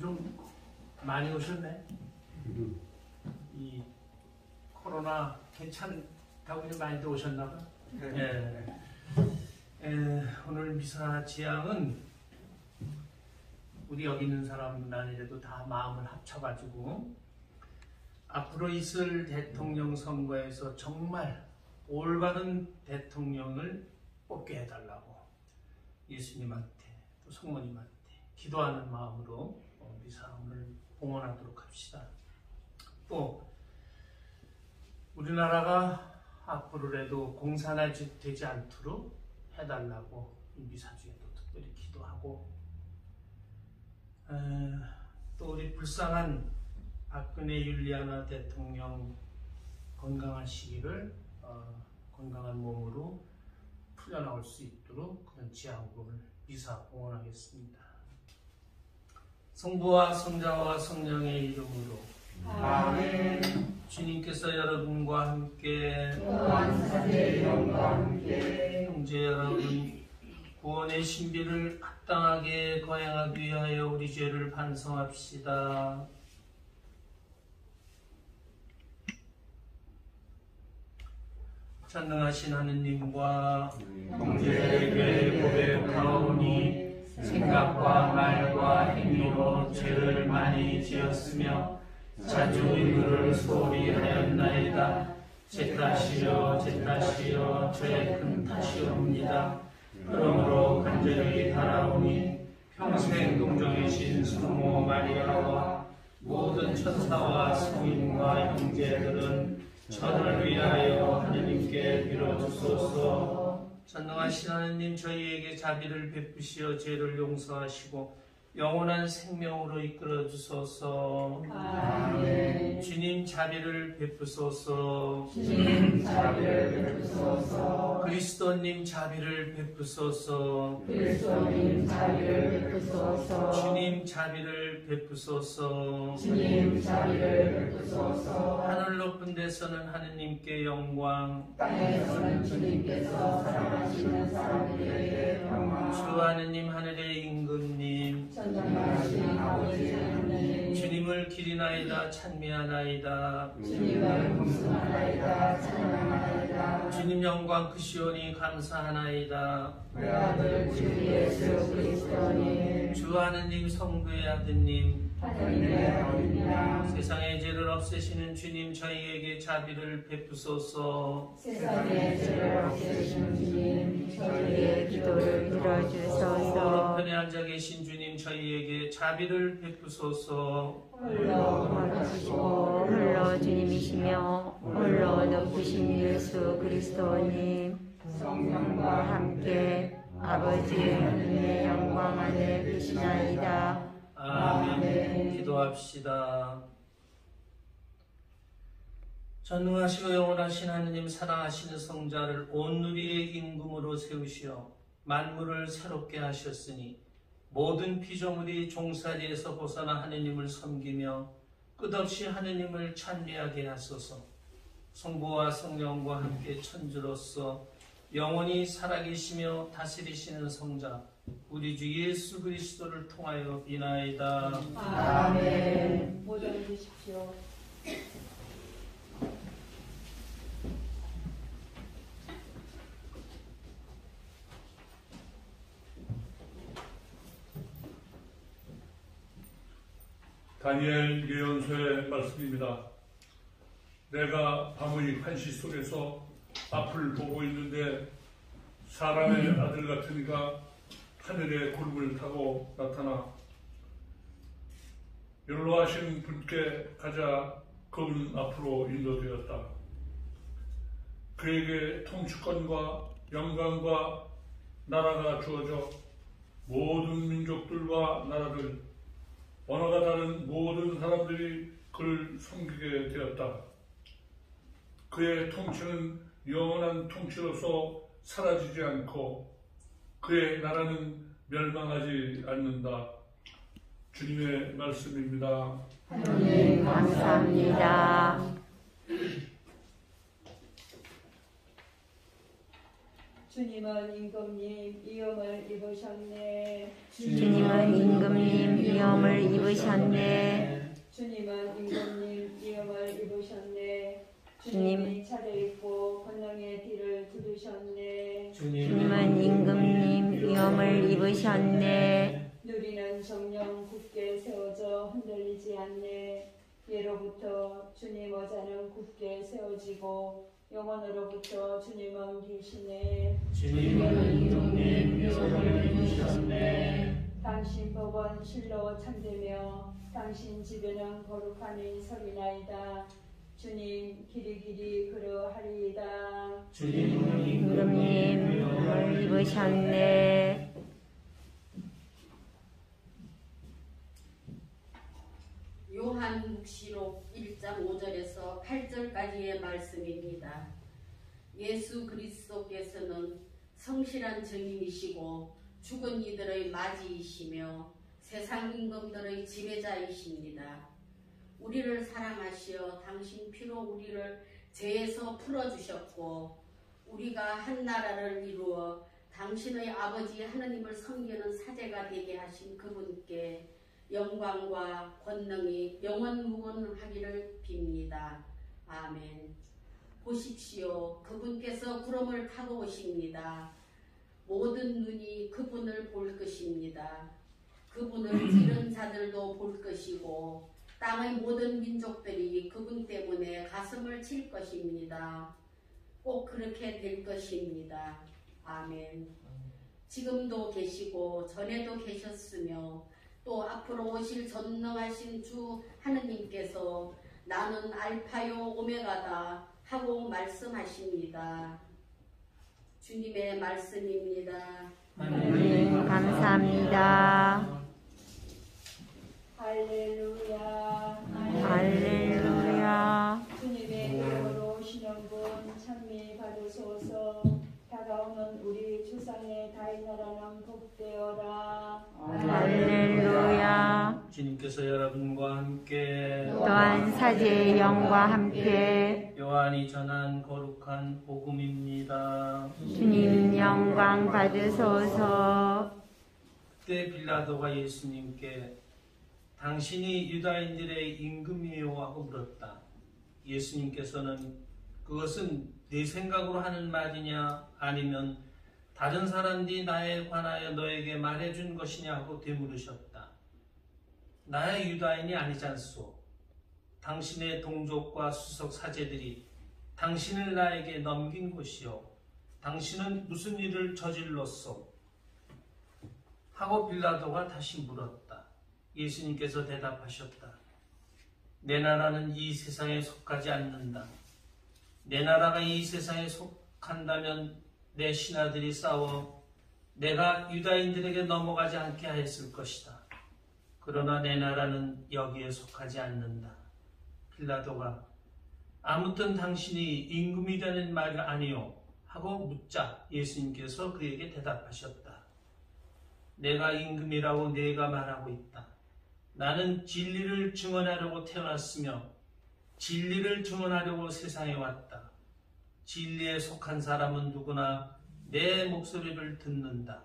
좀 많이 오셨네. 이 코로나 괜찮다고 좀 많이들 오셨나봐. 오늘 미사 지향은 우리 여기 있는 사람은 아니래도 다 마음을 합쳐가지고 앞으로 있을 대통령 선거에서 정말 올바른 대통령을 뽑게 해달라고 예수님한테 또 성모님한테 기도하는 마음으로 미사 오늘 봉헌하도록 합시다. 또 우리나라가 앞으로라도 공산화 되지 않도록 해달라고 이 미사 중에도 특별히 기도하고, 또 우리 불쌍한 박근혜 율리아나 대통령 건강하시기를 건강한 몸으로 풀려나올 수 있도록 그런 지향을 미사 봉헌하겠습니다. 성부와 성자와 성령의 이름으로 아멘. 주님께서 여러분과 함께 형제 여러분, 구원의 신비를 합당하게 거행하기 위하여 우리 죄를 반성합시다. 전능하신 하느님과 형제에게 고백하오니 생각과 말과 행위로 죄를 많이 지었으며 자주 의무를 소홀히 하였나이다. 제 탓이요 제 탓이요 저의 큰 탓이옵니다. 그러므로 간절히 바라오니 평생 동정이신 성모 마리아와 모든 천사와 성인과 형제들은 저를 위하여 하느님께 빌어주소서. 전능하신 하느님, 저희에게 자비를 베푸시어 죄를 용서하시고 영원한 생명으로 이끌어 주소서. 아멘. 주님 자비를 베푸소서. 주님 자비를 베푸소서. 그리스도님 자비를 베푸소서. 그리스도님 자비를 베푸소서. 주님 자비를 베푸소서. 주님 자비를 베푸소서. 하늘 높은 데서는 하느님께 영광, 땅에서는 주님께서 사랑하시는 사람들에게 영광. 주 하느님 하늘의 임금님, 전능하신 아버지 하나님, 주님을 기리나이다 찬미하나이다. 주님을 공수하나이다 찬양하나이다. 주님 영광 크시오니 감사하나이다. 우리 아들 주 예수 그리스도님, 주 하느님 성부의 아드님, 하느님의 어린이라, 세상의 죄를 없애시는 주님, 저희에게 자비를 베푸소서. 세상의 죄를 없애시는 주님, 저희의 기도를 들어주소서. 오른편에 앉아 계신 주님, 저희에게 자비를 베푸소서. 홀로 거룩하시고 홀로 주님이시며 홀로 높으신 예수 그리스도님, 성령과 함께 아버지 하느님의 영광 안에 계시나이다. 아멘. 기도합시다. 전능하시고 영원하신 하느님, 사랑하시는 성자를 온 누리의 임금으로 세우시어 만물을 새롭게 하셨으니 모든 피조물이 종살이에서 벗어나 하느님을 섬기며 끝없이 하느님을 찬미하게 하소서. 성부와 성령과 함께 천주로서 영원히 살아계시며 다스리시는 성자 우리 주 예수 그리스도를 통하여 비나이다. 아멘. 모두 앉으십시오. 다니엘 예언서의 말씀입니다. 내가 밤의 환시 속에서 앞을 보고 있는데 사람의 아들 같은 이가 하늘의 구름을 타고 나타나 연로하신 분께 가자 그분 앞으로 인도되었다. 그에게 통치권과 영광과 나라가 주어져 모든 민족들과 나라들, 언어가 다른 모든 사람들이 그를 섬기게 되었다. 그의 통치는 영원한 통치로서 사라지지 않고 그의 나라는 멸망하지 않는다. 주님의 말씀입니다. 하나님 감사합니다. 주님은 임금님 위험을 입으셨네. 주님은 임금님 위험을 입으셨네. 주님은 임금님 위험을 입으셨네. 주님. 주님이 차려입고 권능의 뒤를 두르셨네. 주님은 임금님 위험을 입으셨네. 누리는 정령 굳게 세워져 흔들리지 않네. 예로부터 주님 어자는 굳게 세워지고 영원으로부터 주님은 계시네. 주님은 임금님 위험을 입으셨네. 당신 법은 실로 참되며 당신 집에는 거룩함이 서리나이다. 주님 길이 그러하리이다. 주님은 임금님 위험을 입으셨네. 요한묵시록 1장 5절에서 8절까지의 말씀입니다. 예수 그리스도께서는 성실한 증인이시고 죽은 이들의 맞이이시며 세상 임금들의 지배자이십니다. 우리를 사랑하시어 당신 피로 우리를 죄에서 풀어주셨고 우리가 한 나라를 이루어 당신의 아버지 하느님을 섬기는 사제가 되게 하신 그분께 영광과 권능이 영원무궁하기를 빕니다. 아멘. 보십시오. 그분께서 구름을 타고 오십니다. 모든 눈이 그분을 볼 것입니다. 그분을 찌른 자들도 볼 것이고 땅의 모든 민족들이 그분 때문에 가슴을 칠 것입니다. 꼭 그렇게 될 것입니다. 아멘. 지금도 계시고 전에도 계셨으며 또 앞으로 오실 전능하신 주 하느님께서 나는 알파요 오메가다 하고 말씀하십니다. 주님의 말씀입니다. 하나님 감사합니다. 할렐루야. 할렐루야. 주님의 이름으로 오시는 분 찬미 받으소서. 다가오는 우리 조상의 다윗나라는 복되어라. 할렐루야. 주님께서 여러분과 함께 또한 사제의 영과 함께 요한이 전한 거룩한 복음입니다. 주님 영광 받으소서. 그때 빌라도가 예수님께 당신이 유다인들의 임금이요 하고 물었다. 예수님께서는 그것은 네 생각으로 하는 말이냐 아니면 다른 사람들이 나에 관하여 너에게 말해준 것이냐 하고 되물으셨다. 나의 유다인이 아니지 않소. 당신의 동족과 수석 사제들이 당신을 나에게 넘긴 것이요. 당신은 무슨 일을 저질렀소? 하고 빌라도가 다시 물었다. 예수님께서 대답하셨다. 내 나라는 이 세상에 속하지 않는다. 내 나라가 이 세상에 속한다면 내 신하들이 싸워 내가 유다인들에게 넘어가지 않게 하였을 것이다. 그러나 내 나라는 여기에 속하지 않는다. 빌라도가 아무튼 당신이 임금이라는 말 아니요 하고 묻자 예수님께서 그에게 대답하셨다. 내가 임금이라고 네가 말하고 있다. 나는 진리를 증언하려고 태어났으며 진리를 증언하려고 세상에 왔다. 진리에 속한 사람은 누구나 내 목소리를 듣는다.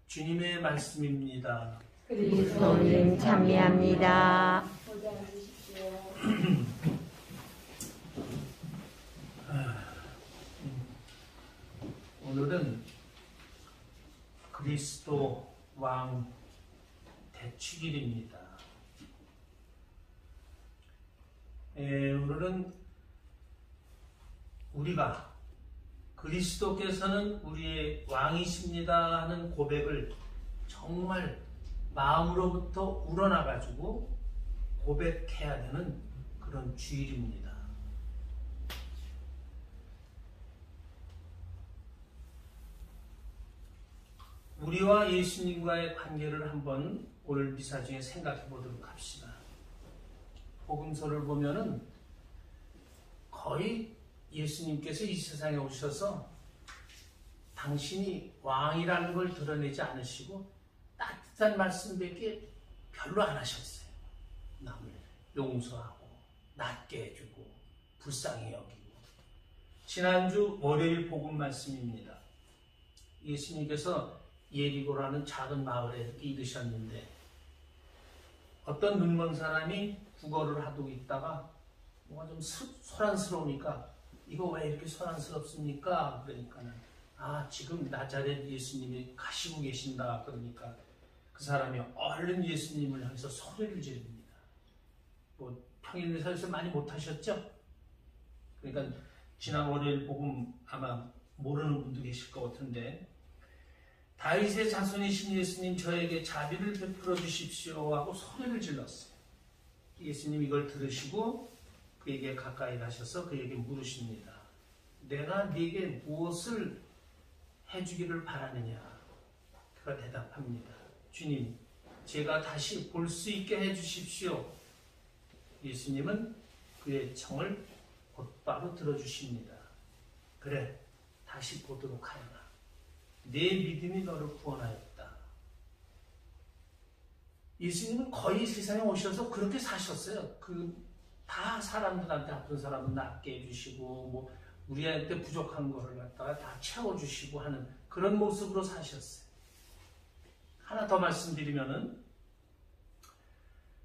주님의 말씀입니다. 그리스도님 찬미합니다. 모두 앉으십시오. 오늘은 그리스도 왕 대축일입니다. 오늘은 우리가 그리스도께서는 우리의 왕이십니다 하는 고백을 정말 마음으로부터 우러나가지고 고백해야 되는 그런 주일입니다. 우리와 예수님과의 관계를 한번 오늘 미사 중에 생각해 보도록 합시다. 복음서를 보면은 거의 예수님께서 이 세상에 오셔서 당신이 왕이라는 걸 드러내지 않으시고 따뜻한 말씀밖에 별로 안 하셨어요. 남을 용서하고 낫게 해주고 불쌍히 여기고 지난주 월요일 복음 말씀입니다. 예수님께서 예리고라는 작은 마을에 이렇게 이르셨는데 어떤 눈먼 사람이 국어를 하고 있다가 뭔가 좀 소란스러우니까 이거 왜 이렇게 소란스럽습니까? 그러니까는 지금 나자렛 예수님이 가시고 계신다. 그러니까 그 사람이 얼른 예수님을 향해서 소리를 지릅니다. 뭐 평일사에서 많이 못하셨죠? 그러니까 지난 월요일 복음 아마 모르는 분도 계실 것 같은데 다윗의 자손이신 예수님 저에게 자비를 베풀어 주십시오 하고 소리를 질렀어요. 예수님 이걸 들으시고 그에게 가까이 가셔서 그에게 물으십니다. 내가 네게 무엇을 해주기를 바라느냐? 그가 대답합니다. 주님, 제가 다시 볼 수 있게 해주십시오. 예수님은 그의 청을 곧바로 들어주십니다. 그래, 다시 보도록 하여라. 내 믿음이 너를 구원하였다. 예수님은 거의 세상에 오셔서 그렇게 사셨어요. 다 사람들한테 아픈 사람은 낫게 해주시고, 뭐 우리한테 부족한 거를 갖다가 다 채워주시고 하는 그런 모습으로 사셨어요. 하나 더 말씀드리면은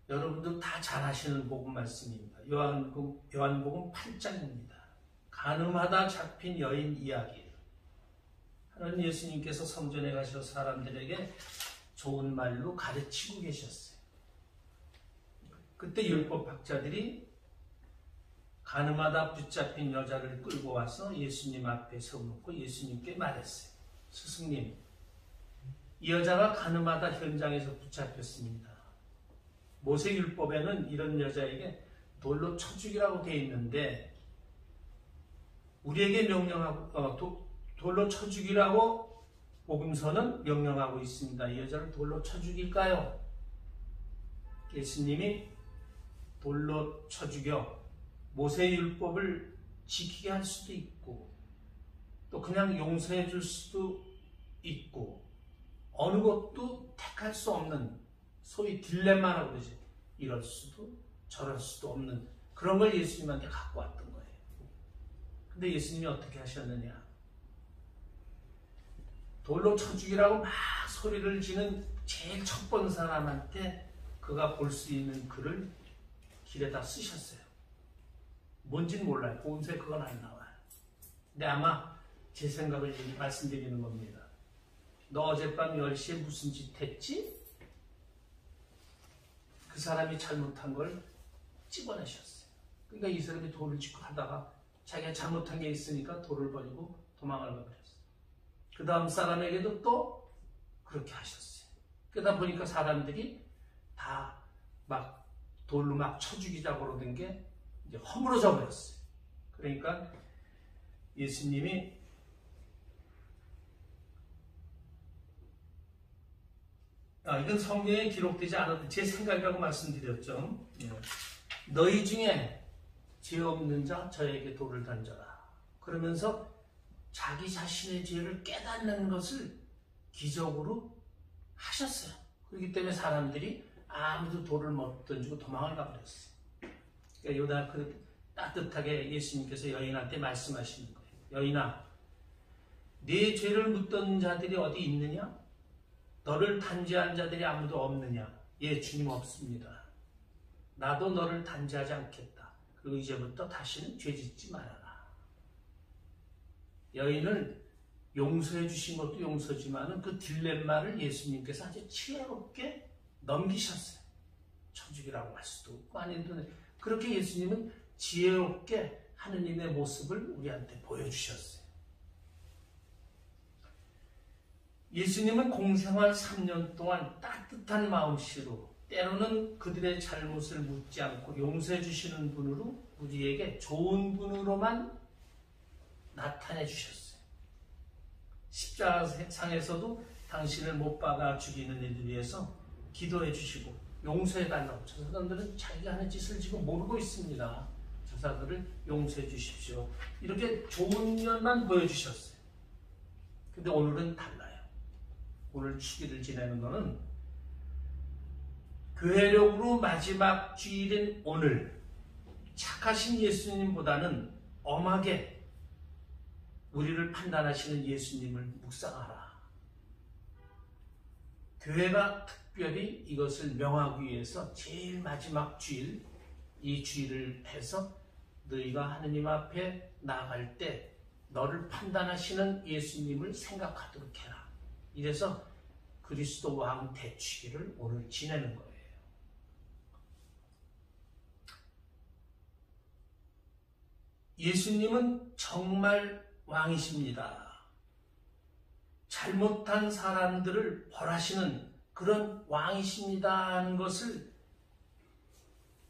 여러분들 다 잘 아시는 복음 말씀입니다. 요한복음 8장입니다. 간음하다 잡힌 여인 이야기. 하나님 예수님께서 성전에 가셔 사람들에게 좋은 말로 가르치고 계셨어요. 그때 율법 학자들이 간음하다 붙잡힌 여자를 끌고 와서 예수님 앞에 세워놓고 예수님께 말했어요. 스승님, 이 여자가 간음하다 현장에서 붙잡혔습니다. 모세율법에는 이런 여자에게 돌로 쳐 죽이라고 되어 있는데 우리에게 돌로 쳐 죽이라고 복음서는 명령하고 있습니다. 이 여자를 돌로 쳐 죽일까요? 예수님이 돌로 쳐 죽여 모세율법을 지키게 할 수도 있고 또 그냥 용서해 줄 수도 있고 어느 것도 택할 수 없는 소위 딜레마라고 그러죠. 이럴 수도 저럴 수도 없는 그런 걸 예수님한테 갖고 왔던 거예요. 근데 예수님이 어떻게 하셨느냐? 돌로 쳐 죽이라고 막 소리를 지는 제일 첫 번 사람한테 그가 볼 수 있는 글을 길에다 쓰셨어요. 뭔지는 몰라요. 복음서에 그건 안 나와요. 근데 아마 제 생각을 말씀드리는 겁니다. 너 어젯밤 10시에 무슨 짓 했지? 그 사람이 잘못한 걸 찍어내셨어요. 그러니까 이 사람이 돌을 짚고 하다가 자기가 잘못한 게 있으니까 돌을 버리고 도망을 가버렸어요. 그 다음 사람에게도 또 그렇게 하셨어요. 그러다 보니까 사람들이 다 막 돌로 막 쳐 죽이자고 그러던 게 이제 허물어져 버렸어요. 그러니까 예수님이 이건 성경에 기록되지 않아도 제 생각이라고 말씀드렸죠. 너희 중에 죄 없는 자 저에게 돌을 던져라. 그러면서 자기 자신의 죄를 깨닫는 것을 기적으로 하셨어요. 그렇기 때문에 사람들이 아무도 돌을 못 던지고 도망을 가버렸어요. 그러니까 요다 따뜻하게 예수님께서 여인한테 말씀하시는 거예요. 여인아, 네 죄를 묻던 자들이 어디 있느냐? 너를 단죄한 자들이 아무도 없느냐? 예, 주님 없습니다. 나도 너를 단죄하지 않겠다. 그리고 이제부터 다시는 죄 짓지 말아라. 여인을 용서해 주신 것도 용서지만 그 딜레마를 예수님께서 아주 지혜롭게 넘기셨어요. 쳐 죽이라고 할 수도 없고 아닌데 그렇게 예수님은 지혜롭게 하느님의 모습을 우리한테 보여주셨어요. 예수님은 공생활 3년 동안 따뜻한 마음씨로 때로는 그들의 잘못을 묻지 않고 용서해 주시는 분으로 우리에게 좋은 분으로만 나타내 주셨어요. 십자가상에서도 당신을 못 박아 죽이는 이들 위해서 기도해 주시고 용서해 달라고. 저 사람들은 자기가 하는 짓을 지금 모르고 있습니다. 저 사람들을 용서해 주십시오. 이렇게 좋은 면만 보여주셨어요. 근데 오늘은 달라요. 오늘 주기를 지내는 것은 교회력으로 마지막 주일인 오늘 착하신 예수님보다는 엄하게 우리를 판단하시는 예수님을 묵상하라. 교회가 특별히 이것을 명하기 위해서 제일 마지막 주일, 이 주일을 해서 너희가 하느님 앞에 나아갈 때 너를 판단하시는 예수님을 생각하도록 해라. 이래서 그리스도 왕 대축일을 오늘 지내는 거예요. 예수님은 정말 왕이십니다. 잘못한 사람들을 벌하시는 그런 왕이십니다 하는 것을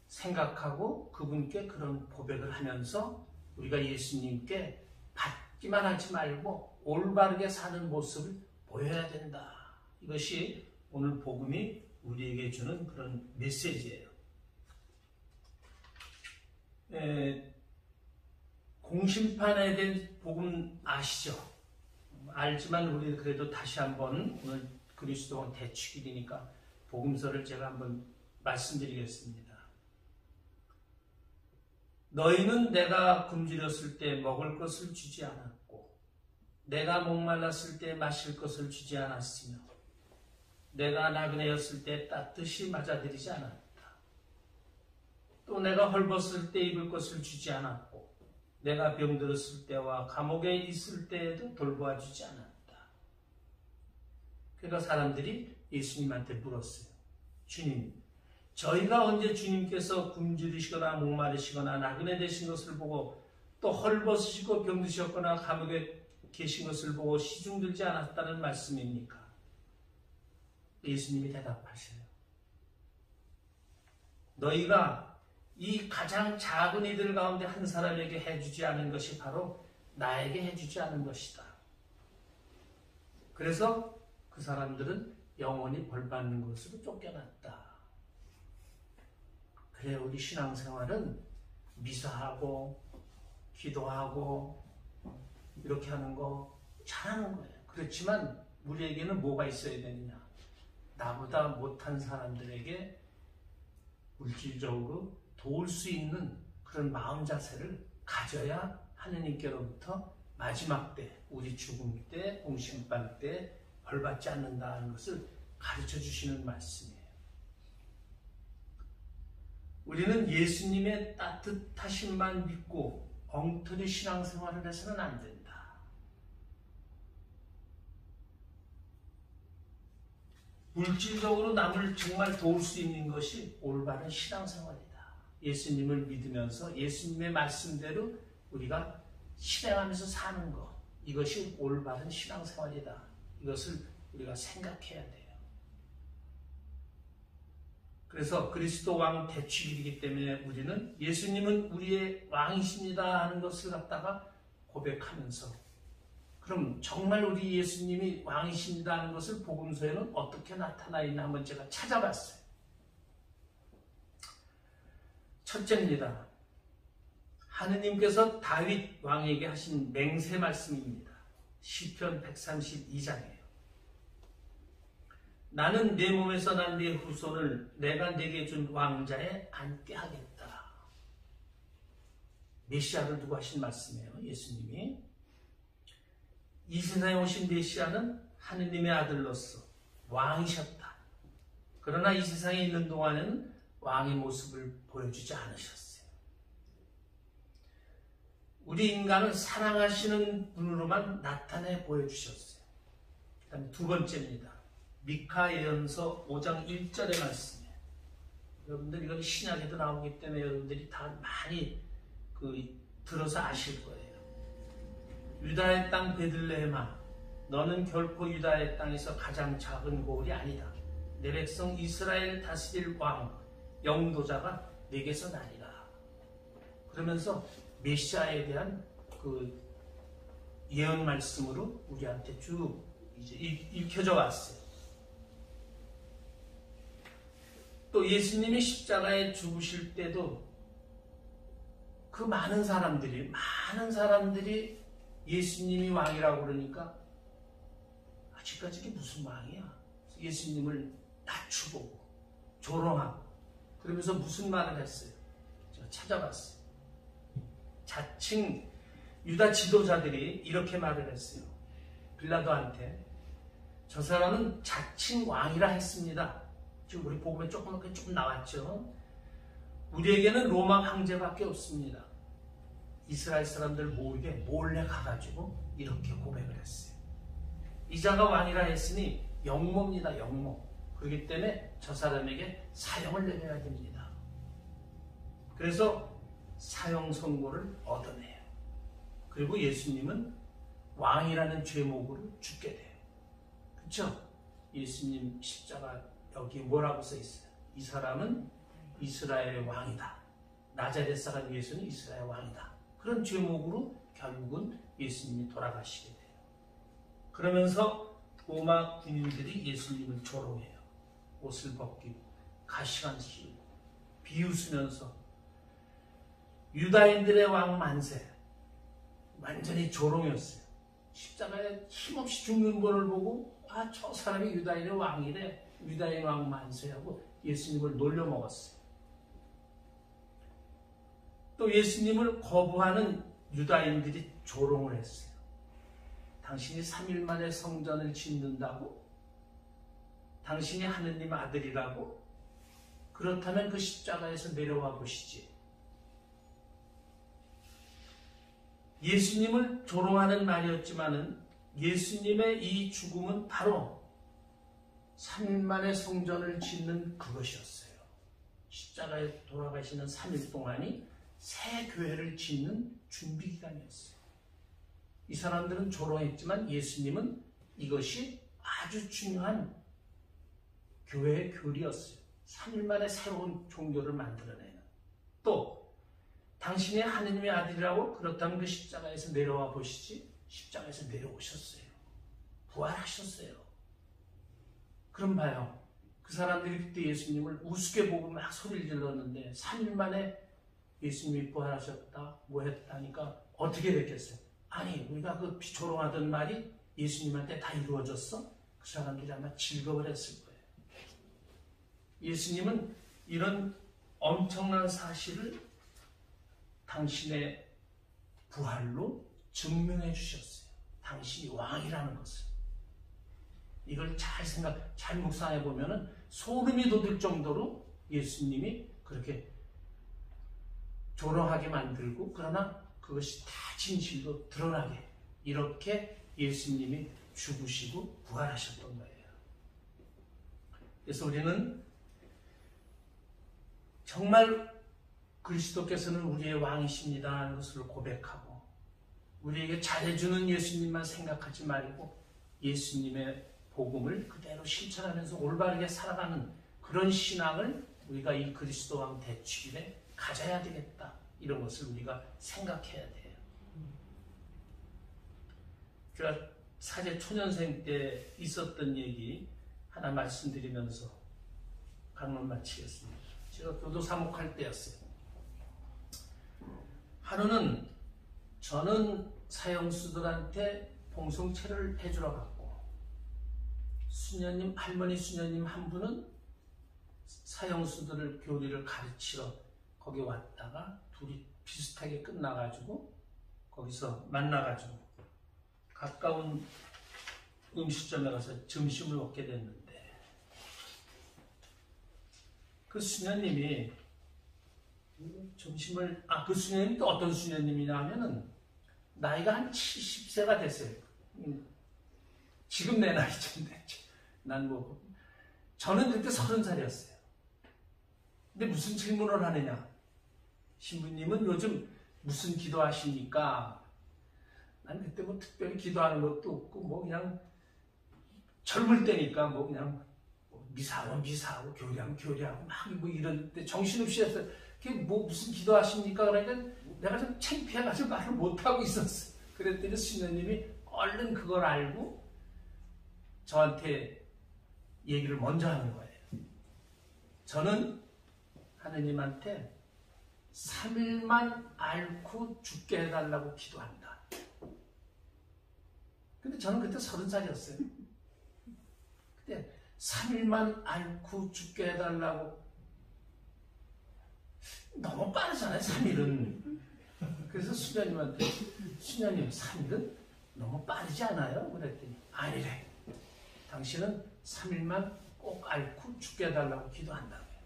생각하고 그분께 그런 고백을 하면서 우리가 예수님께 받기만 하지 말고 올바르게 사는 모습을 보여야 된다. 이것이 오늘 복음이 우리에게 주는 그런 메시지예요. 공심판에 대한 복음 아시죠? 알지만 우리 그래도 다시 한번 오늘 그리스도 대축일이니까 복음서를 제가 한번 말씀드리겠습니다. 너희는 내가 굶주렸을 때 먹을 것을 주지 않았고 내가 목말랐을 때 마실 것을 주지 않았으며 내가 나그네였을 때 따뜻이 맞아들이지 않았다. 또 내가 헐벗을 때 입을 것을 주지 않았고 내가 병들었을 때와 감옥에 있을 때에도 돌보아 주지 않았다. 그러니까 사람들이 예수님한테 물었어요. 주님, 저희가 언제 주님께서 굶주리시거나 목마르시거나 나그네 되신 것을 보고 또 헐벗으시고 병드셨거나 감옥에 계신 것을 보고 시중 들지 않았다는 말씀입니까? 예수님이 대답하세요. 너희가 이 가장 작은 이들 가운데 한 사람에게 해주지 않은 것이 바로 나에게 해주지 않은 것이다. 그래서 그 사람들은 영원히 벌받는 것으로 쫓겨났다. 그래, 우리 신앙생활은 미사하고 기도하고 이렇게 하는 거 잘하는 거예요. 그렇지만 우리에게는 뭐가 있어야 되느냐? 나보다 못한 사람들에게 물질적으로 도울 수 있는 그런 마음 자세를 가져야 하느님께로부터 마지막 때, 우리 죽음 때, 공심판 때 벌받지 않는다는 것을 가르쳐 주시는 말씀이에요. 우리는 예수님의 따뜻하심만 믿고 엉터리 신앙생활을 해서는 안 된다. 물질적으로 남을 정말 도울 수 있는 것이 올바른 신앙생활이다. 예수님을 믿으면서 예수님의 말씀대로 우리가 실행하면서 사는 것, 이것이 올바른 신앙생활이다. 이것을 우리가 생각해야 돼요. 그래서 그리스도 왕 대축일이기 때문에 우리는 예수님은 우리의 왕이십니다 하는 것을 갖다가 고백하면서, 그럼 정말 우리 예수님이 왕이십니다 하는 것을 복음서에는 어떻게 나타나 있나 한번 제가 찾아봤어요. 첫째입니다. 하느님께서 다윗 왕에게 하신 맹세 말씀입니다. 시편 132장이에요. 나는 내 몸에서 난 내 후손을 내가 내게 준 왕자에 앉게 하겠다. 메시아를 두고 하신 말씀이에요. 예수님이. 이 세상에 오신 메시아는 하느님의 아들로서 왕이셨다. 그러나 이 세상에 있는 동안에는 왕의 모습을 보여주지 않으셨어요. 우리 인간을 사랑하시는 분으로만 나타내 보여주셨어요. 그 다음에 두 번째입니다. 미카 예언서 5장 1절의 말씀이에요. 여러분들 이건 신약에도 나오기 때문에 여러분들이 다 많이 들어서 아실 거예요. 유다의 땅 베들레헴아, 너는 결코 유다의 땅에서 가장 작은 고을이 아니다. 내 백성 이스라엘 다스릴 왕 영도자가 내게서 나리라. 그러면서 메시아에 대한 그 예언 말씀으로 우리한테 쭉 이제 읽혀져 왔어요. 또 예수님이 십자가에 죽으실 때도 그 많은 사람들이 예수님이 왕이라고 그러니까 아직까지 이게 무슨 왕이야? 예수님을 낮추고 조롱하고 그러면서 무슨 말을 했어요? 제가 찾아봤어요. 자칭 유다 지도자들이 이렇게 말을 했어요. 빌라도한테 저 사람은 자칭 왕이라 했습니다. 지금 우리 복음에 조금 나왔죠. 우리에게는 로마 황제밖에 없습니다. 이스라엘 사람들 모이게 몰래 가가지고 이렇게 고백을 했어요. 이자가 왕이라 했으니 영모입니다. 영모. 그렇기 때문에 저 사람에게 사형을 내려야 됩니다. 그래서 사형 선고를 얻어내요. 그리고 예수님은 왕이라는 죄목으로 죽게 돼요. 그렇죠? 예수님 십자가 여기 뭐라고 써 있어요? 이 사람은 이스라엘의 왕이다. 나자렛 사람 예수는 이스라엘 왕이다. 그런 죄목으로 결국은 예수님이 돌아가시게 돼요. 그러면서 로마 군인들이 예수님을 조롱해요. 옷을 벗기고 가시관 씌우고 비웃으면서 유다인들의 왕 만세, 완전히 조롱이었어요. 십자가에 힘없이 죽는 분을 보고 아, 저 사람이 유다인의 왕이래, 유다인 왕 만세하고 예수님을 놀려먹었어요. 또 예수님을 거부하는 유다인들이 조롱을 했어요. 당신이 3일 만에 성전을 짓는다고? 당신이 하느님 아들이라고? 그렇다면 그 십자가에서 내려와 보시지. 예수님을 조롱하는 말이었지만은 예수님의 이 죽음은 바로 3일 만에 성전을 짓는 그것이었어요. 십자가에 돌아가시는 3일 동안이 새 교회를 짓는 준비 기간이었어요. 이 사람들은 조롱했지만 예수님은 이것이 아주 중요한 교회의 교리였어요. 3일 만에 새로운 종교를 만들어내는. 또 당신이 하느님의 아들이라고? 그렇다면 그 십자가에서 내려와 보시지. 십자가에서 내려오셨어요. 부활하셨어요. 그럼 봐요. 그 사람들이 그때 예수님을 우습게 보고 막 소리를 질렀는데 3일 만에 예수님이 부활하셨다, 뭐 했다니까 어떻게 됐겠어요? 아니, 우리가 그 조롱하던 말이 예수님한테 다 이루어졌어? 그 사람들이 아마 즐거워했을 거예요. 예수님은 이런 엄청난 사실을 당신의 부활로 증명해 주셨어요. 당신이 왕이라는 것을. 이걸 잘 묵상해 보면은 소름이 돋을 정도로 예수님이 그렇게 조롱하게 만들고, 그러나 그것이 다 진실로 드러나게 이렇게 예수님이 죽으시고 부활하셨던 거예요. 그래서 우리는 정말 그리스도께서는 우리의 왕이십니다 하는 것을 고백하고, 우리에게 잘해주는 예수님만 생각하지 말고 예수님의 복음을 그대로 실천하면서 올바르게 살아가는 그런 신앙을 우리가 이 그리스도 왕 대축일에 가져야 되겠다. 이런 것을 우리가 생각해야 돼요. 제가 사제 초년생 때 있었던 얘기 하나 말씀드리면서 강론 마치겠습니다. 제가 교도 사목할 때였어요. 하루는 저는 사형수들한테 봉송체를 해주러 갔고, 수녀님, 할머니 수녀님 한 분은 사형수들을 교리를 가르치러 거기 왔다가 둘이 비슷하게 끝나가지고 거기서 만나가지고 가까운 음식점에 가서 점심을 먹게 됐는데, 그 수녀님이 점심을, 그 수녀님이 또 어떤 수녀님이냐 하면은 나이가 한 70세가 됐어요. 지금 내 나이쯤인데 저는 그때 30살이었어요. 근데 무슨 질문을 하느냐? 신부님은 요즘 무슨 기도하십니까? 난 그때 뭐 특별히 기도하는 것도 없고, 뭐 그냥 젊을 때니까 뭐 그냥 미사하고 교리하면 교리하고 막 뭐 이런 때 정신없이 해서 그게 뭐 무슨 기도하십니까? 그러니까 내가 좀 창피해가지고 말을 못하고 있었어. 그랬더니 수녀님이 얼른 그걸 알고 저한테 얘기를 먼저 하는 거예요. 저는 하느님한테 3일만 앓고 죽게 해달라고 기도한다. 근데 저는 그때 30살이었어요. 그때 3일만 앓고 죽게 해달라고, 너무 빠르잖아요, 3일은. 그래서 수녀님한테 수녀님 3일은 너무 빠르지 않아요? 그랬더니 아니래. 당신은 3일만 꼭 앓고 죽게 해달라고 기도한다고요.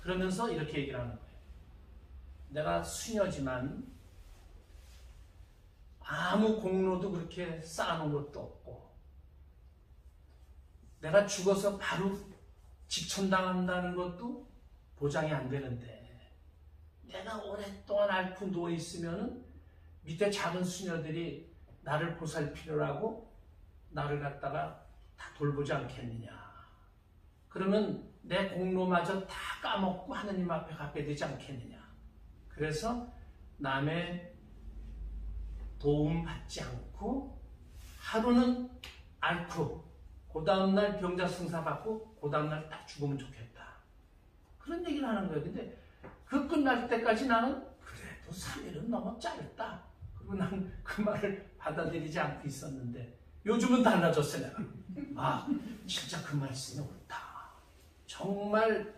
그러면서 이렇게 얘기를 하는 거예요. 내가 수녀지만 아무 공로도 그렇게 쌓아놓은 것도 없고 내가 죽어서 바로 직천당한다는 것도 보장이 안 되는데 내가 오랫동안 앓고 누워있으면 밑에 작은 수녀들이 나를 보살피려 하고 나를 갖다가 다 돌보지 않겠느냐. 그러면 내 공로마저 다 까먹고 하느님 앞에 갖게 되지 않겠느냐. 그래서 남의 도움 받지 않고 하루는 앓고 그 다음날 병자승사 받고 그 다음날 딱 죽으면 좋겠다. 그런 얘기를 하는 거예요. 근데 그 끝날 때까지 나는 그래도 3일은 너무 짧다. 그리고 난 그 말을 받아들이지 않고 있었는데 요즘은 달라졌어요. 내가. 아 진짜 그 말씀이 옳다. 정말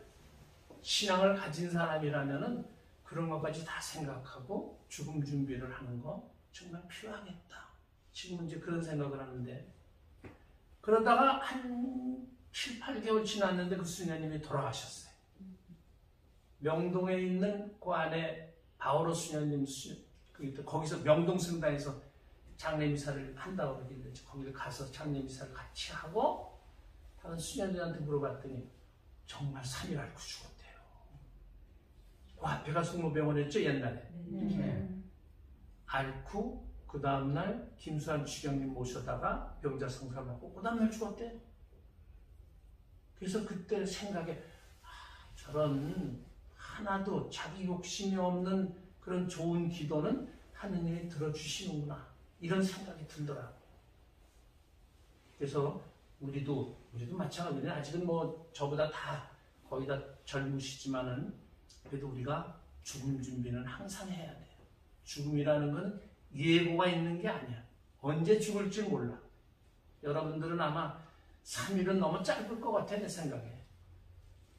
신앙을 가진 사람이라면은 그런 것까지 다 생각하고 죽음 준비를 하는 거 정말 필요하겠다. 지금은 이제 그런 생각을 하는데 그러다가 한 7, 8개월 지났는데 그 수녀님이 돌아가셨어요. 명동에 있는 그 안에 바오로 수녀님 거기서 명동 성당에서 장례미사를 한다고 그러길래 거기 가서 장례미사를 같이 하고 다른 수녀들한테 물어봤더니 정말 3일 앓고 죽었대요. 그 앞에가 성모병원이었죠 옛날에. 앓고 그 다음날 김수환 주경님 모셔다가 병자성사 받고 그 다음날 죽었대요. 그래서 그때 생각에 저런 하나도 자기 욕심이 없는 그런 좋은 기도는 하느님이 들어주시는구나 이런 생각이 들더라고요. 그래서 우리도 마찬가지예요. 아직은 뭐 저보다 다 거의 다 젊으시지만은 그래도 우리가 죽음 준비는 항상 해야 돼요. 죽음이라는 건 예고가 있는 게 아니야. 언제 죽을지 몰라. 여러분들은 아마 3일은 너무 짧을 것 같아 내 생각에.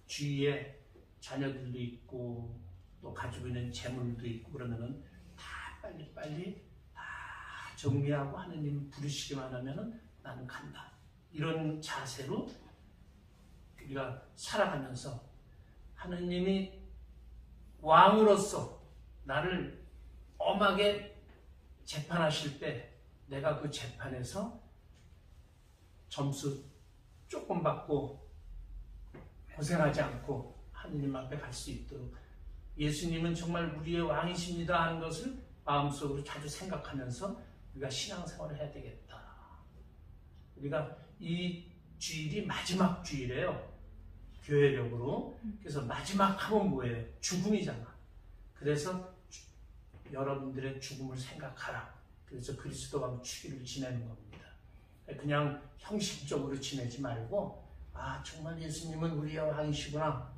주위에 자녀들도 있고 또 가지고 있는 재물도 있고 그러면은 다 빨리빨리 다 정리하고 하느님 부르시기만 하면은 나는 간다. 이런 자세로 우리가 살아가면서 하느님이 왕으로서 나를 엄하게 재판하실 때 내가 그 재판에서 점수 조금 받고 고생하지 않고 하느님 앞에 갈 수 있도록 예수님은 정말 우리의 왕이십니다 하는 것을 마음속으로 자주 생각하면서 우리가 신앙생활을 해야 되겠다. 우리가 이 주일이 마지막 주일이에요. 교회력으로. 그래서 마지막 하면 뭐예요? 죽음이잖아. 그래서 여러분들의 죽음을 생각하라. 그래서 그리스도와 축일을 지내는 겁니다. 그냥 형식적으로 지내지 말고 아 정말 예수님은 우리의 왕이시구나.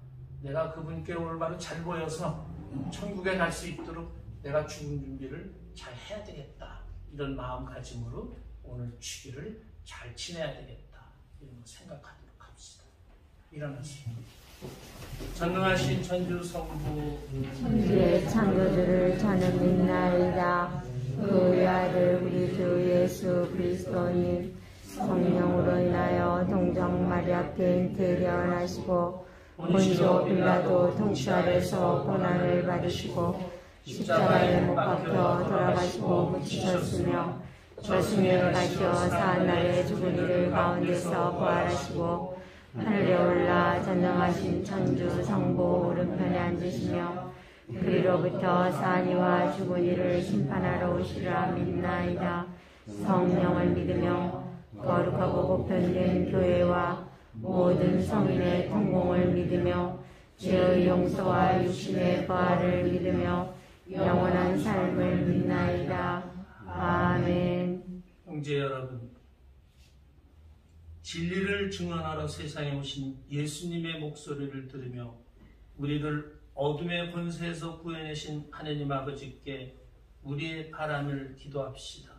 내가 그분께 올바로 잘 보여서 천국에 갈 수 있도록 내가 죽음 준비를 잘 해야 되겠다. 이런 마음가짐으로 오늘 축일을 잘 지내야 되겠다. 이런 거 생각하도록 합시다. 일어나십시오. 전능하신 천주 성부 천주의 창조주를 저는 믿나이다. 그의 아들 우리 주 예수 그리스도님 성령으로 인하여 동정 마리아 때 태어나시고 본시오 빌라도 통치 아래서 고난을 받으시고 십자가에 못 박혀 돌아가시고 묻히셨으며 저승에 가시어 사흘날에 죽은 이들 가운데서 부활하시고 하늘에 올라 전능하신 천주 성부 오른편에 앉으시며 그리로부터 사니와 죽은 이를 심판하러 오시리라 믿나이다. 성령을 믿으며 거룩하고 보편된 교회와 모든 성인의 통공을 믿으며 죄의 용서와 육신의 부활을 믿으며 영원한 삶을 믿나이다. 아멘. 형제 여러분, 진리를 증언하러 세상에 오신 예수님의 목소리를 들으며 우리를 어둠의 권세에서 구해내신 하느님 아버지께 우리의 바람을 기도합시다.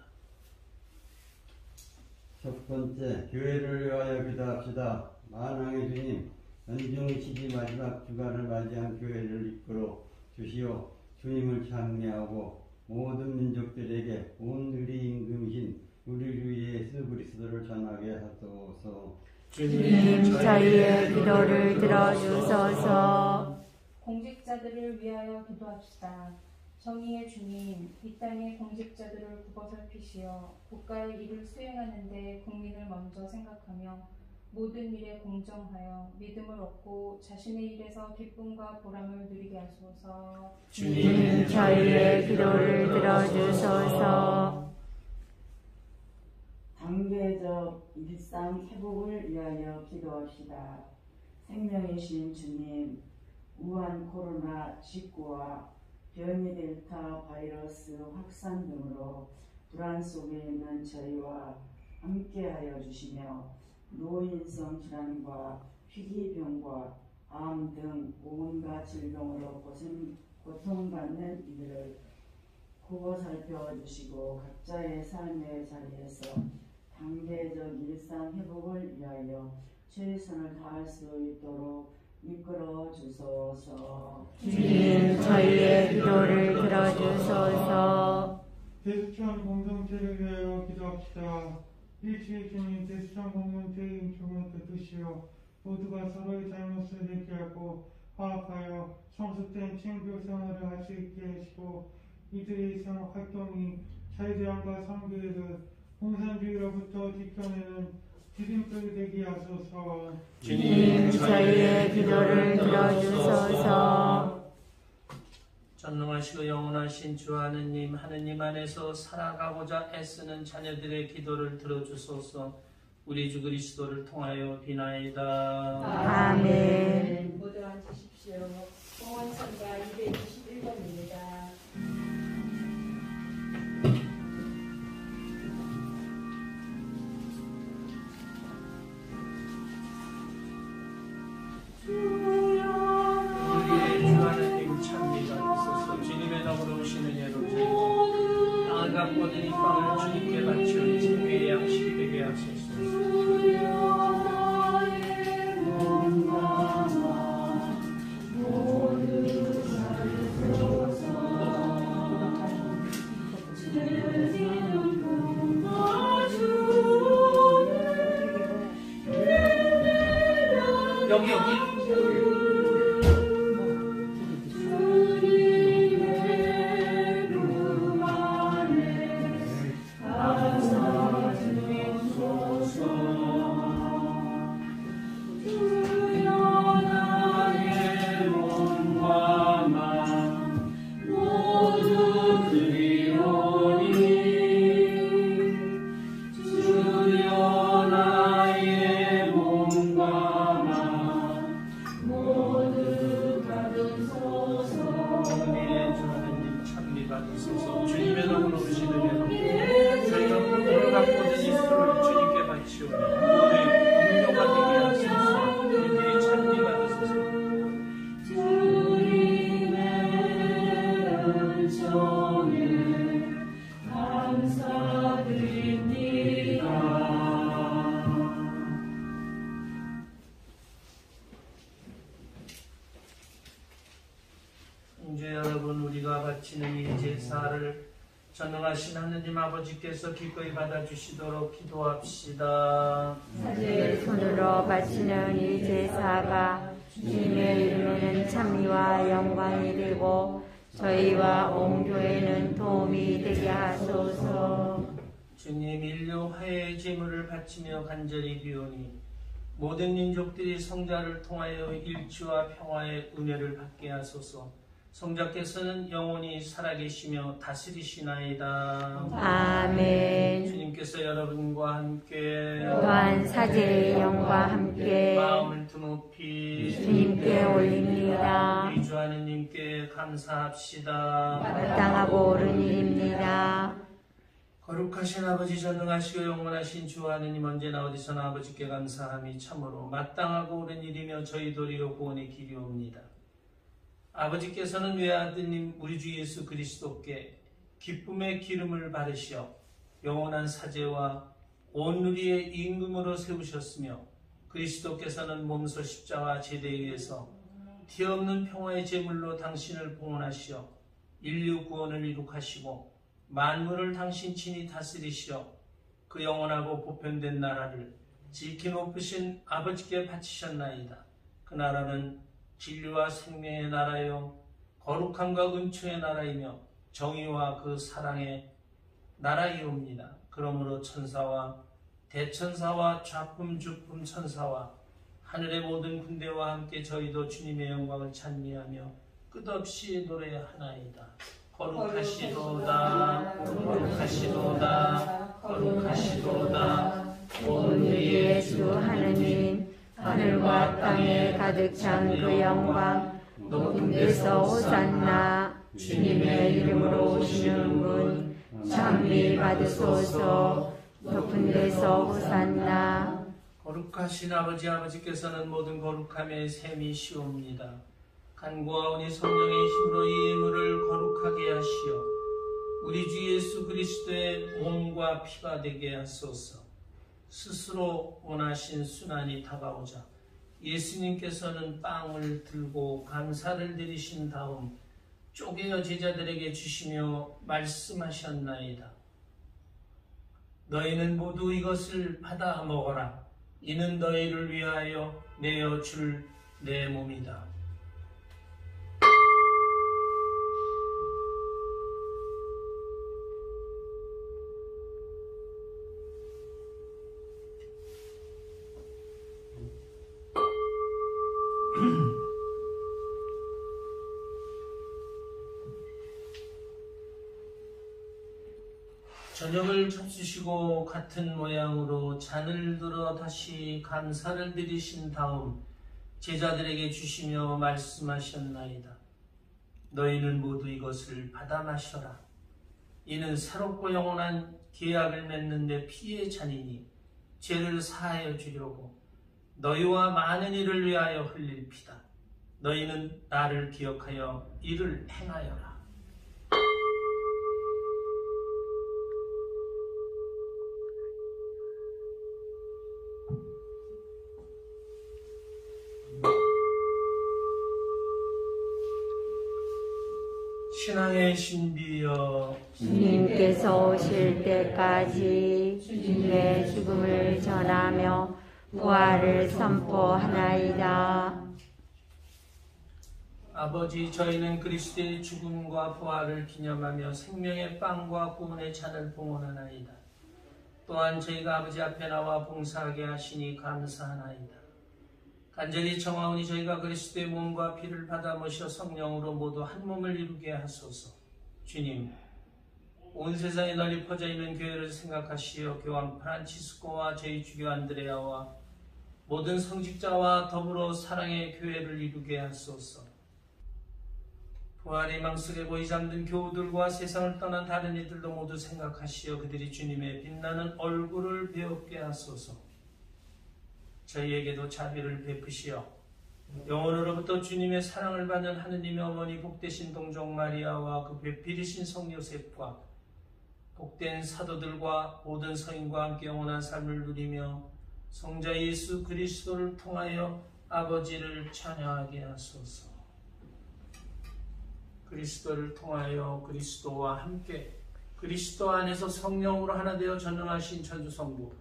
첫 번째, 교회를 위하여 기도합시다. 만왕의 주님, 연중의 시기 마지막 주간을 맞이한 교회를 이끌어 주시오. 주님을 찬미하고 모든 민족들에게 온 우리 임금이신 우리 주 예수 그리스도를 전하게 하소서. 주님 저희의 기도를 들어주소서. 공직자들을 위하여 기도합시다. 정의의 주님, 이 땅의 공직자들을 굽어 살피시어 국가의 일을 수행하는데 국민을 먼저 생각하며 모든 일에 공정하여 믿음을 얻고 자신의 일에서 기쁨과 보람을 누리게 하소서. 주님 저희의 기도를 들어주소서. 단계적 일상 회복을 위하여 기도합시다. 생명이신 주님, 우한 코로나19와 변이 델타 바이러스 확산 등으로 불안 속에 있는 저희와 함께하여 주시며 노인성 질환과 희귀병과 암 등 온갖 질병으로 고통받는 이들을 굽어 살펴주시고 각자의 삶의 자리에서 단계적 일상 회복을 위하여 최선을 다할 수 있도록 이끌어 주소서. 주님 저희의 기도를 들어주소서. 대수천 공동체를 위하여 기도합시다. 일주일 주님 대수천 공동체의 인격을 뜯으시어 모두가 서로의 잘못을 얘기하고 화합하여 성숙된 친교 생활을 할 수 있게 하시고 이들의 활동이 자유대안과 선교회를 공산주의로부터 지켜내는 지름길이 되게 하소서. 주님 저희의 기도를 들어주소서. 전능하시고 영원하신 주 하느님, 하느님 안에서 살아가고자 애쓰는 자녀들의 기도를 들어주소서. 우리 주 그리스도를 통하여 비나이다. 아멘. 모두 앉으십시오. 공원선가 221번입니다. 우리의 주 하느님 찬미가 있어서 주님의 너머로 오시는 예루살렘 땅을 갖고는 이 빵을 주님께 바치오니 생명의 양식이 되게 하소서. 여기 주님의 너머로 오시는 예루살렘 저희가 모두를 갖고는 이 술을 주님께 바치오니 우리의 공로가 되게 하소서. 주님의 찬미 받으소서. 주님의 은총을 감사드립니다. 이제 여러분, 우리가 바치는 이 제사를 전능하신 하느님 아버지께서 기꺼이 받아주시도록 기도합시다. 사제 손으로 바치는 이 제사가 주님의 이름에는 찬미와 영광이 되고 저희와 온 교회는 도움이 되게 하소서. 주님, 인류 화해의 제물을 바치며 간절히 비오니 모든 민족들이 성자를 통하여 일치와 평화의 은혜를 받게 하소서. 성자께서는 영원히 살아계시며 다스리시나이다. 아멘. 주님께서 여러분과 함께 또한 사제의 영과 함께 마음을 드높이 주님께 올립니다. 우리 주 하느님께 감사합시다. 마땅하고 옳은 일입니다. 거룩하신 아버지, 전능하시고 영원하신 주 하느님, 언제나 어디서나 아버지께 감사함이 참으로 마땅하고 옳은 일이며 저희 도리로 구원의 길이옵니다. 아버지께서는 외아드님 우리 주 예수 그리스도께 기쁨의 기름을 바르시어 영원한 사제와 온 누리의 임금으로 세우셨으며 그리스도께서는 몸소 십자와 제대에 의해서 티 없는 평화의 제물로 당신을 봉헌하시어 인류 구원을 이룩하시고 만물을 당신 친히 다스리시어 그 영원하고 보편된 나라를 지키 높으신 아버지께 바치셨나이다. 그 나라는 진리와 생명의 나라요 거룩함과 은총의 나라이며 정의와 그 사랑의 나라이옵니다. 그러므로 천사와 대천사와 좌품 주품 천사와 하늘의 모든 군대와 함께 저희도 주님의 영광을 찬미하며 끝없이 노래하나이다. 거룩하시도다 거룩하시도다 거룩하시도다 온 위의 주 하느님, 하늘과 땅에 가득 찬 그 영광, 높은 데서 호산나. 주님의 이름으로 오시는 분 찬미 받으소서. 높은 데서 호산나. 거룩하신 아버지께서는 모든 거룩함의 셈이시옵니다. 간구하오니 성령의 힘으로 이 예물을 거룩하게 하시어 우리 주 예수 그리스도의 몸과 피가 되게 하소서. 스스로 원하신 순환이 다가오자 예수님께서는 빵을 들고 감사를 드리신 다음 쪼개어 제자들에게 주시며 말씀하셨나이다. 너희는 모두 이것을 받아 먹어라. 이는 너희를 위하여 내어 줄 내 몸이다. 저녁을 접수시고 같은 모양으로 잔을 들어 다시 감사를 드리신 다음 제자들에게 주시며 말씀하셨나이다. 너희는 모두 이것을 받아 마셔라. 이는 새롭고 영원한 계약을 맺는 내 피의 잔이니 죄를 사하여 주려고 너희와 많은 이를 위하여 흘릴 피다. 너희는 나를 기억하여 이를 행하여라. 신앙의 신비여, 주님께서 오실 때까지 주님의 죽음을 전하며 부활을 선포하나이다. 아버지, 저희는 그리스도의 죽음과 부활을 기념하며 생명의 빵과 구원의 잔을 봉헌하나이다. 또한 저희가 아버지 앞에 나와 봉사하게 하시니 감사하나이다. 간절히 청하오니 저희가 그리스도의 몸과 피를 받아 모셔 성령으로 모두 한 몸을 이루게 하소서. 주님, 온 세상에 널리 퍼져 있는 교회를 생각하시어 교황 프란치스코와 저희 주교 안드레아와 모든 성직자와 더불어 사랑의 교회를 이루게 하소서. 부활의 망 속에 고이 잠든 교우들과 세상을 떠난 다른 이들도 모두 생각하시어 그들이 주님의 빛나는 얼굴을 배우게 하소서. 저희에게도 자비를 베푸시어 영원으로부터 주님의 사랑을 받는 하느님의 어머니 복되신 동정 마리아와 그 배필이신 성 요셉과 복된 사도들과 모든 성인과 함께 영원한 삶을 누리며 성자 예수 그리스도를 통하여 아버지를 찬양하게 하소서. 그리스도를 통하여 그리스도와 함께 그리스도 안에서 성령으로 하나 되어 전능하신 천주성부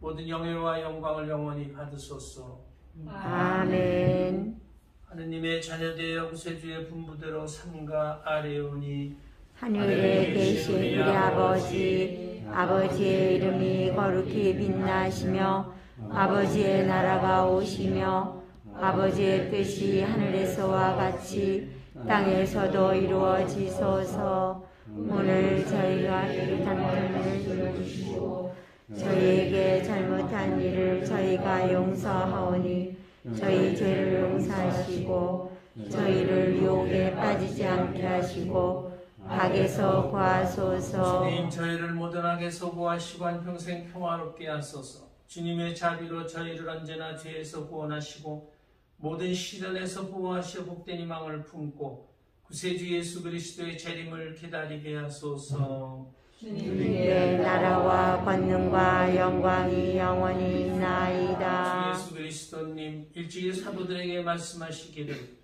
모든 영예와 영광을 영원히 받으소서. 아멘. 하느님의 자녀되어 구세주의 분부대로 삼가 아뢰오니 하늘에 계신 우리 아버지, 아버지의 이름이 거룩히 빛나시며 아버지의 나라가 오시며 아버지의 뜻이 하늘에서와 같이 땅에서도 이루어지소서. 오늘 저희가 잘못한 일을 주시고 저희에게 잘못한 일을 저희가 용서하오니 저희 죄를 용서하시고 저희를 유혹에 빠지지 않게 하시고 악에서 구하소서. 주님, 저희를 모든 악에서 구하시고 한평생 평화롭게 하소서. 주님의 자비로 저희를 언제나 죄에서 구원하시고 모든 시련에서 보호하시어 복된 희망을 품고 구세주 예수 그리스도의 재림을 기다리게 하소서. 주님의 나라와 권능과 영광이 영원히 있나이다. 주 예수 그리스도님 일찍이 사도들에게 말씀하시기를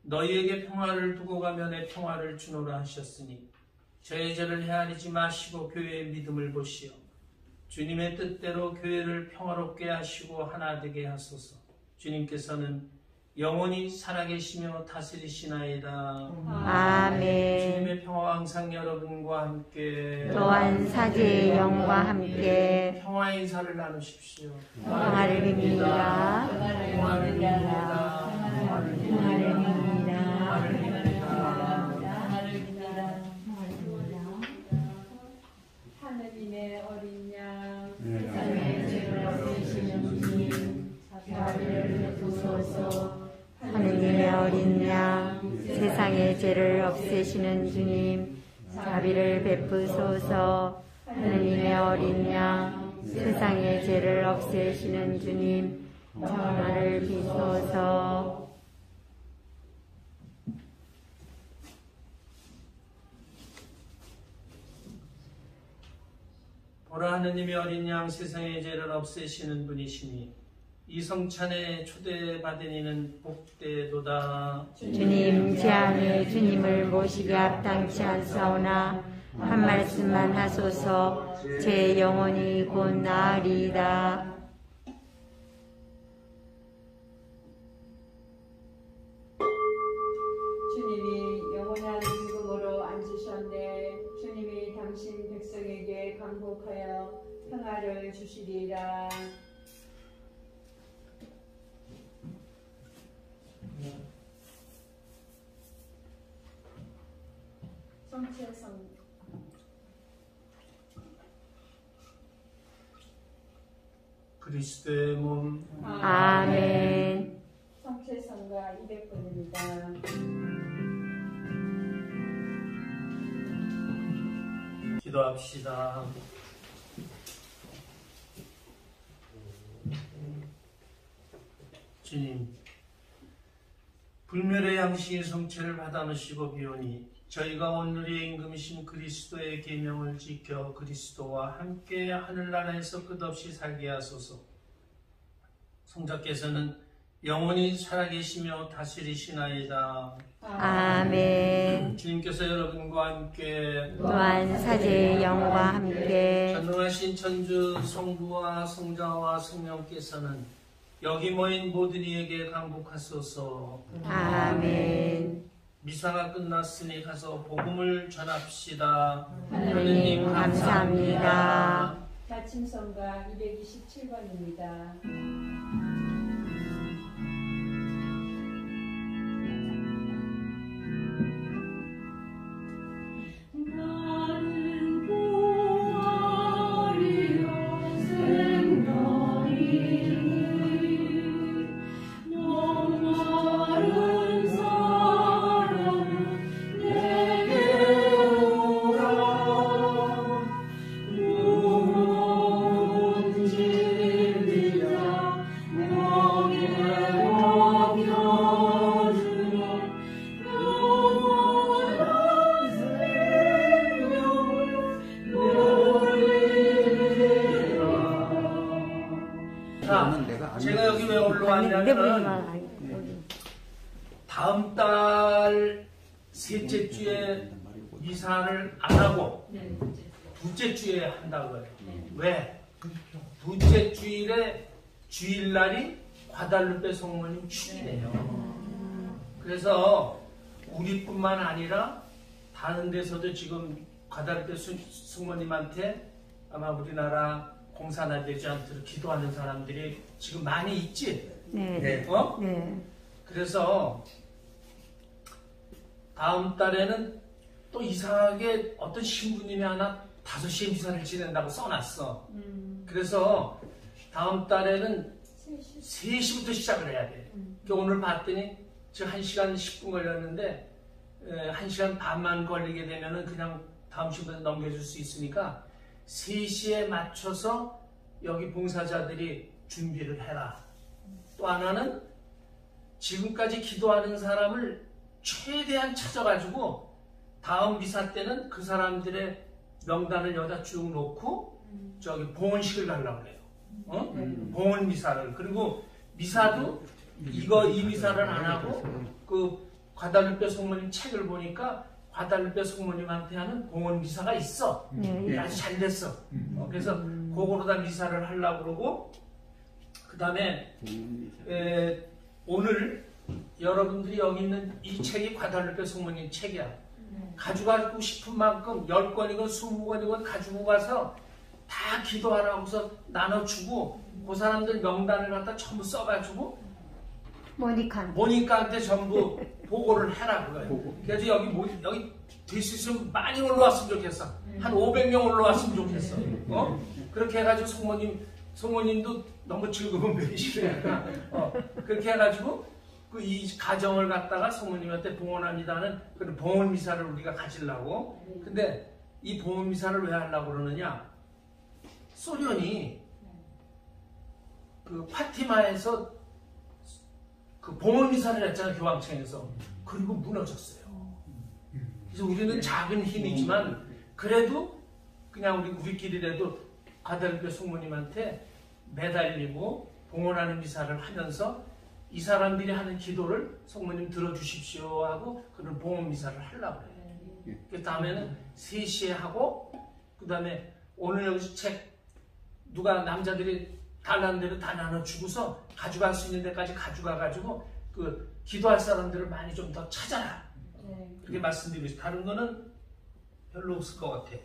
너희에게 평화를 두고 가며 내 평화를 주노라 하셨으니 저의 죄를 헤아리지 마시고 교회의 믿음을 보시어 주님의 뜻대로 교회를 평화롭게 하시고 하나 되게 하소서. 주님께서는 영원히 살아계시며 다스리시나이다. 아멘. 주님의 평화가 항상 여러분과 함께 또한 사제의 영과 함께 평화의 인사를 나누십시오. 평화를 빕니다. 평화를 빕니다. 평화를 빕니다. 하느님의 어린 양 세상의 죄를 없애시는 주님, 자비를 베푸소서. 하느님의 어린 양, 세상의 죄를 없애시는 주님, 자비를 베푸소서. 하느님의 어린 양, 세상의 죄를 없애시는 주님, 평화를 비소서. 보라, 하느님의 어린 양, 세상의 죄를 없애시는 분이시니 이 성찬에 초대받은 이는 복되도다. 주님, 제 안에 주님을 모시기 합당치 않사오나 한 말씀만 하소서. 제 영혼이 곧 나으리이다. 주님이 영원한 임금으로 앉으셨네. 주님이 당신 백성에게 강복하여 평화를 주시리라. 성취성 그리스도의 몸. 아멘. 성취성가 200번입니다. 기도합시다. 주님, 불멸의 양식의 성체를 받아놓으시고 비오니 저희가 오늘의 임금이신 그리스도의 계명을 지켜 그리스도와 함께 하늘나라에서 끝없이 살게 하소서. 성자께서는 영원히 살아계시며 다스리시나이다. 아멘. 주님께서 여러분과 함께 또한 사제의 영과 함께 전능하신 천주 성부와 성자와 성령께서는 여기 모인 모든 이에게 강복하소서. 아멘. 미사가 끝났으니 가서 복음을 전합시다. 하느님 감사합니다. 다침성가 227번입니다. 제가 여기 왜 올라왔냐면 다음 달 셋째 주에 미사를 안 하고 둘째 주에 한다고 해요. 왜? 둘째 주일에 주일날이 과달루페 성모님 축이래요. 그래서 우리뿐만 아니라 다른 데서도 지금 과달루페 성모님한테 아마 우리나라 공산화 되지 않도록 기도하는 사람들이 지금 많이 있지? 네. 어? 네. 그래서 다음 달에는 또 이상하게 어떤 신부님이 하나 5시에 미사를 지낸다고 써놨어. 그래서 다음 달에는 3시부터 시작을 해야 돼. 오늘 봤더니 지금 1시간 10분 걸렸는데 1시간 반만 걸리게 되면은 그냥 다음 시간에 넘겨줄 수 있으니까 3시에 맞춰서 여기 봉사자들이 준비를 해라. 또 하나는 지금까지 기도하는 사람을 최대한 찾아가지고 다음 미사 때는 그 사람들의 명단을 여기다 쭉 놓고 저기 봉헌식을 가려고 그래요. 어? 봉헌 미사를. 그리고 미사도 이 미사를 안 하고 그 과다르페 성모님 책을 보니까 과다르페 성모님한테 하는 봉헌 미사가 있어. 네. 아주 잘 됐어. 그래서 그거로 다 미사를 하려고 그러고, 그 다음에 오늘 여러분들이 여기 있는 이 책이 과다르페 성모님 책이야. 가져가고 싶은 만큼 10권이건 20권이건 가지고 가서 다 기도하라고서 나눠주고, 그 사람들 명단을 갖다 전부 써가지고 모니카한테 전부 보고를 해라 그거예요. 그래서 여기 될 수 있으면 많이 올라왔으면 좋겠어. 한 500명 올라왔으면 좋겠어. 그렇게 해가지고 성모님도 너무 즐거운 배이시니까 그렇게 해가지고 이 가정을 갖다가 성모님한테 봉헌합니다는 그런 봉헌 미사를 우리가 가지려고. 근데 이 봉헌 미사를 왜 하려고 그러느냐? 소련이 그 파티마에서 그 봉헌 미사를 했잖아요, 교황청에서. 그리고 무너졌어요. 그래서 우리는 작은 힘이지만 그래도 그냥 우리끼리라도 과다르페 성모님한테 매달리고 봉헌하는 미사를 하면서 이 사람들이 하는 기도를 성모님 들어주십시오 하고 그런 봉헌 미사를 하려고 해요. 그 다음에는 3시에 하고, 그 다음에 오늘 여기서 책 누가 남자들이 달라는 대로 다 나눠주고서 가져갈 수 있는 데까지 가져가가지고 그 기도할 사람들을 많이 좀 더 찾아라. 그렇게 말씀드리고 싶어요. 다른 거는 별로 없을 것 같아요.